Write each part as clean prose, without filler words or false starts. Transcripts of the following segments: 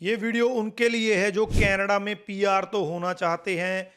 ये वीडियो उनके लिए है जो कनाडा में पीआर तो होना चाहते हैं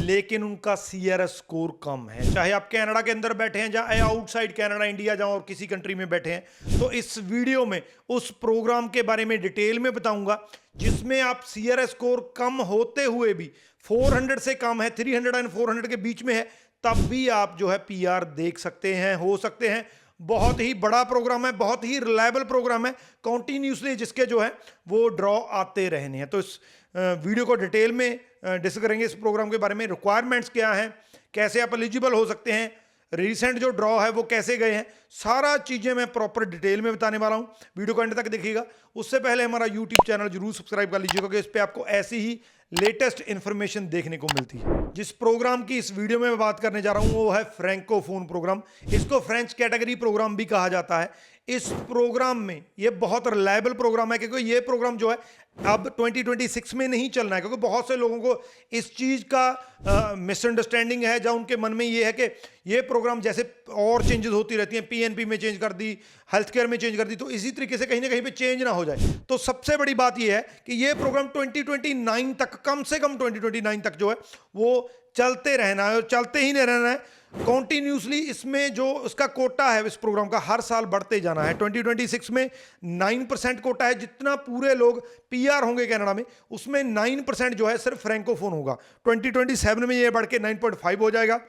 लेकिन उनका सीआरएस स्कोर कम है। चाहे आप कनाडा के अंदर बैठे हैं या आउटसाइड कनाडा इंडिया जहां और किसी कंट्री में बैठे हैं, तो इस वीडियो में उस प्रोग्राम के बारे में डिटेल में बताऊंगा जिसमें आप सीआरएस स्कोर कम होते हुए भी 400 से कम है, 300 एंड 400 के बीच में है, तब भी आप जो है पीआर देख सकते हैं, हो सकते हैं। बहुत ही बड़ा प्रोग्राम है, बहुत ही रिलायबल प्रोग्राम है, कॉन्टिन्यूसली जिसके जो है वो ड्रॉ आते रहने हैं। तो इस वीडियो को डिटेल में डिस्कस करेंगे इस प्रोग्राम के बारे में, रिक्वायरमेंट्स क्या हैं, कैसे आप एलिजिबल हो सकते हैं, रिसेंट जो ड्रॉ है वो कैसे गए हैं, सारा चीजें मैं प्रॉपर डिटेल में बताने वाला हूं। वीडियो को एंड तक देखिएगा। उससे पहले हमारा यूट्यूब चैनल जरूर सब्सक्राइब कर लीजिएगा क्योंकि इस पे आपको ऐसी ही लेटेस्ट इंफॉर्मेशन देखने को मिलती है। जिस प्रोग्राम की इस वीडियो में मैं बात करने जा रहा हूं वो है फ्रैंकोफोन प्रोग्राम। इसको फ्रेंच कैटेगरी प्रोग्राम भी कहा जाता है। इस प्रोग्राम में ये बहुत रिलायबल प्रोग्राम है क्योंकि ये प्रोग्राम जो है अब 2026 में नहीं चलना है, क्योंकि बहुत से लोगों को इस चीज का मिसअंडरस्टैंडिंग है, जहां उनके मन में ये है कि ये प्रोग्राम जैसे और चेंजेस होती रहती हैं, पीएनपी में चेंज कर दी, हेल्थ केयर में चेंज कर दी, तो इसी तरीके से कहीं ना कहीं पे चेंज ना हो जाए। तो सबसे बड़ी बात यह है कि ये प्रोग्राम 2029 तक, कम से कम 2029 तक जो है वो चलते रहना है और चलते ही नहीं रहना है कॉन्टिन्यूसली। इसमें जो उसका कोटा है इस प्रोग्राम का हर साल बढ़ते जाना है। 2026 में 9% कोटा है, जितना पूरे लोग पीआर होंगे कनाडा में उसमें 9% जो है सिर्फ फ्रैंकोफोन होगा। 2027 में ये बढ़ के 9.5 हो जाएगा,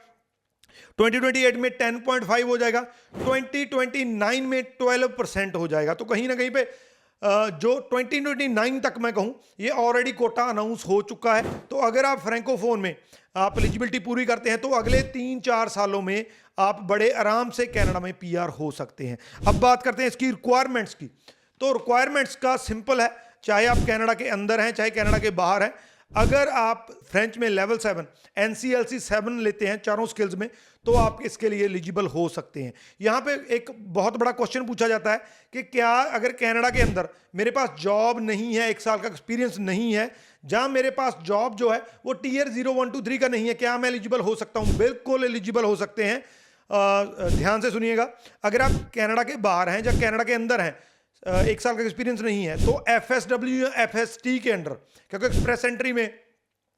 2028 में 10.5 हो जाएगा, 2029 में 12% हो जाएगा। तो कहीं ना कहीं पे जो 2029 तक मैं कहूं ये ऑलरेडी कोटा अनाउंस हो चुका है। तो अगर आप फ्रैंकोफोन में आप एलिजिबिलिटी पूरी करते हैं तो अगले 3-4 सालों में आप बड़े आराम से कनाडा में पीआर हो सकते हैं। अब बात करते हैं इसकी रिक्वायरमेंट्स की। तो रिक्वायरमेंट्स का सिंपल है, चाहे आप कनाडा के अंदर हैं चाहे कनाडा के बाहर हैं, अगर आप फ्रेंच में लेवल 7 एनसीएलसी 7 लेते हैं चारों स्किल्स में तो आप इसके लिए एलिजिबल हो सकते हैं। यहां पे एक बहुत बड़ा क्वेश्चन पूछा जाता है कि क्या अगर कनाडा के अंदर मेरे पास जॉब नहीं है, 1 साल का एक्सपीरियंस नहीं है, जहां मेरे पास जॉब जो है वो टीयर 0, 1, 2, 3 का नहीं है, क्या मैं एलिजिबल हो सकता हूं? बिल्कुल एलिजिबल हो सकते हैं। ध्यान से सुनिएगा, अगर आप कनाडा के बाहर हैं या कनाडा के अंदर हैं, 1 साल का एक्सपीरियंस नहीं है, तो एफएसडब्ल्यू या एफएसटी के अंडर, क्योंकि एक्सप्रेस एंट्री में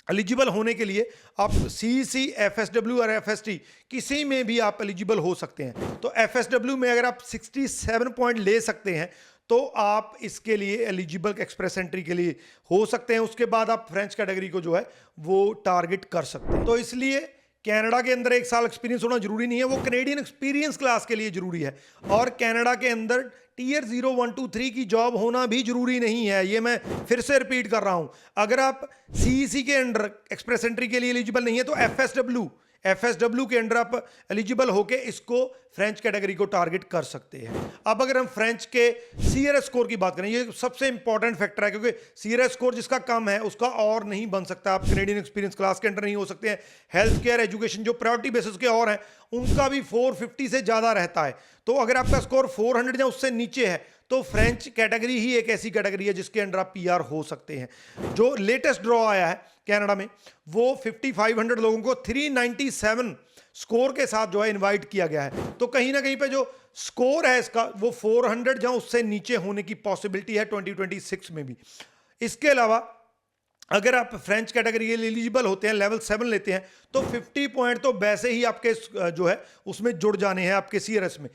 एलिजिबल होने के लिए आप सीईसी, एफएसडब्ल्यू और एफएसटी किसी में भी आप एलिजिबल हो सकते हैं। तो एफएसडब्ल्यू में अगर आप 67 पॉइंट ले सकते हैं तो आप इसके लिए एलिजिबल एक्सप्रेस एंट्री के लिए हो सकते हैं। उसके बाद आप फ्रेंच कैटेगरी को जो है वो टारगेट कर सकते हैं। तो इसलिए कनाडा के अंदर 1 साल एक्सपीरियंस होना जरूरी नहीं है, वो कैनेडियन एक्सपीरियंस क्लास के लिए जरूरी है। और कनाडा के अंदर टीयर 0, 1, 2, 3 की जॉब होना भी जरूरी नहीं है, ये मैं फिर से रिपीट कर रहा हूं। अगर आप सीईसी के अंडर एक्सप्रेस एंट्री के लिए एलिजिबल नहीं है तो एफएसडब्ल्यू के अंडर आप एलिजिबल होके इसको फ्रेंच कैटेगरी को टारगेट कर सकते हैं। अब अगर हम फ्रेंच के सीआरएस स्कोर की बात करें, ये सबसे इंपॉर्टेंट फैक्टर है क्योंकि सीआरएस स्कोर जिसका कम है उसका और नहीं बन सकता। आप कैनेडियन एक्सपीरियंस क्लास के अंडर नहीं हो सकते हैं। हेल्थ केयर, एजुकेशन जो प्रायोरिटी बेसिस के और हैं उनका भी 450 से ज्यादा रहता है। तो अगर आपका स्कोर 400 या उससे नीचे है तो फ्रेंच कैटेगरी ही एक ऐसी कैटेगरी है जिसके अंडर आप पीआर हो सकते हैं। जो लेटेस्ट ड्रॉ आया है कनाडा में वो 5500 लोगों को 397 स्कोर के साथ जो है इनवाइट किया गया है। तो कहीं ना कहीं पे जो स्कोर है इसका वो 400 या उससे नीचे होने की पॉसिबिलिटी है 2026 में भी। इसके अलावा अगर आप फ्रेंच कैटेगरी के लिए एलिजिबल होते हैं, लेवल 7 लेते हैं, तो 50 पॉइंट तो वैसे ही आपके जो है उसमें जुड़ जाने हैं आपके सीआरएस में।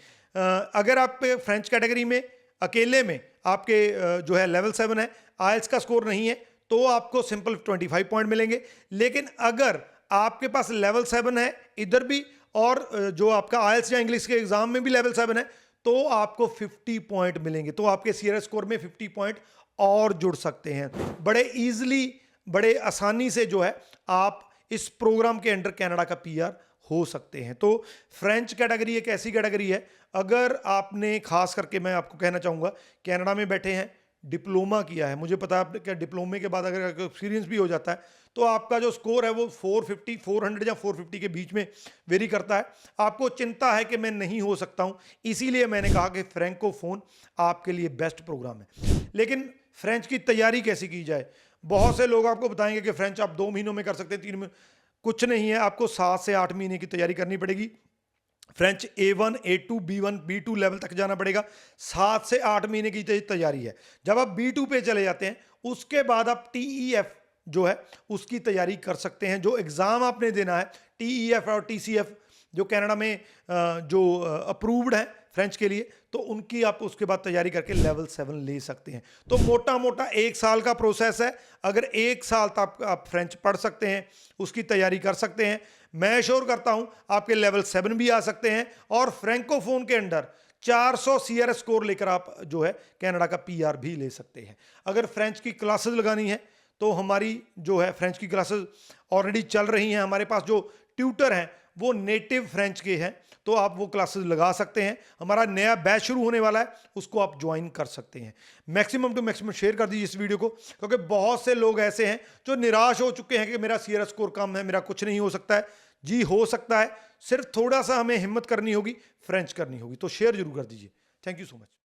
अगर आप फ्रेंच कैटेगरी में अकेले में आपके जो है लेवल 7 है, आइल्स का स्कोर नहीं है, तो आपको सिंपल 25 पॉइंट मिलेंगे। लेकिन अगर आपके पास लेवल 7 है इधर भी और जो आपका आइल्स या इंग्लिश के एग्जाम में भी लेवल 7 है, तो आपको 50 पॉइंट मिलेंगे। तो आपके सीआरएस स्कोर में 50 पॉइंट और जुड़ सकते हैं। बड़े इजीली, बड़े आसानी से जो है आप इस प्रोग्राम के अंडर कनाडा का पीआर हो सकते हैं। तो फ्रेंच कैटेगरी एक ऐसी कैटेगरी है, अगर आपने खास करके मैं आपको कहना चाहूँगा कनाडा में बैठे हैं, डिप्लोमा किया है, मुझे पता है कि डिप्लोमे के बाद अगर एक्सपीरियंस भी हो जाता है तो आपका जो स्कोर है वो 450, 400 या 450 के बीच में वेरी करता है। आपको चिंता है कि मैं नहीं हो सकता हूँ, इसीलिए मैंने कहा कि फ्रैंकोफोन आपके लिए बेस्ट प्रोग्राम है। लेकिन फ्रेंच की तैयारी कैसे की जाए? बहुत से लोग आपको बताएंगे कि फ्रेंच आप 2 महीनों में कर सकते हैं, 3 महीने। कुछ नहीं है, आपको 7 से 8 महीने की तैयारी करनी पड़ेगी। French A1, A2, B1, B2 level तक जाना पड़ेगा। 7 से 8 महीने की तैयारी है। जब आप B2 पे चले जाते हैं उसके बाद आप TEF जो है उसकी तैयारी कर सकते हैं। जो एग्ज़ाम आपने देना है TEF और TCF जो कनाडा में जो अप्रूव्ड है फ्रेंच के लिए, तो उनकी आप उसके बाद तैयारी करके लेवल 7 ले सकते हैं। तो मोटा मोटा 1 साल का प्रोसेस है। अगर 1 साल तक आप फ्रेंच पढ़ सकते हैं, उसकी तैयारी कर सकते हैं, मैं श्योर करता हूं आपके लेवल 7 भी आ सकते हैं और फ्रैंकोफोन के अंडर 400 CRS स्कोर लेकर आप जो है कनाडा का PR भी ले सकते हैं। अगर फ्रेंच की क्लासेस लगानी है तो हमारी जो है फ्रेंच की क्लासेस ऑलरेडी चल रही हैं। हमारे पास जो ट्यूटर हैं वो नेटिव फ्रेंच के हैं, तो आप वो क्लासेस लगा सकते हैं। हमारा नया बैच शुरू होने वाला है, उसको आप ज्वाइन कर सकते हैं। मैक्सिमम टू मैक्सिमम शेयर कर दीजिए इस वीडियो को, क्योंकि बहुत से लोग ऐसे हैं जो निराश हो चुके हैं कि मेरा CRS स्कोर कम है, मेरा कुछ नहीं हो सकता है। जी हो सकता है, सिर्फ थोड़ा सा हमें हिम्मत करनी होगी, फ्रेंच करनी होगी। तो शेयर जरूर कर दीजिए। Thank you so much.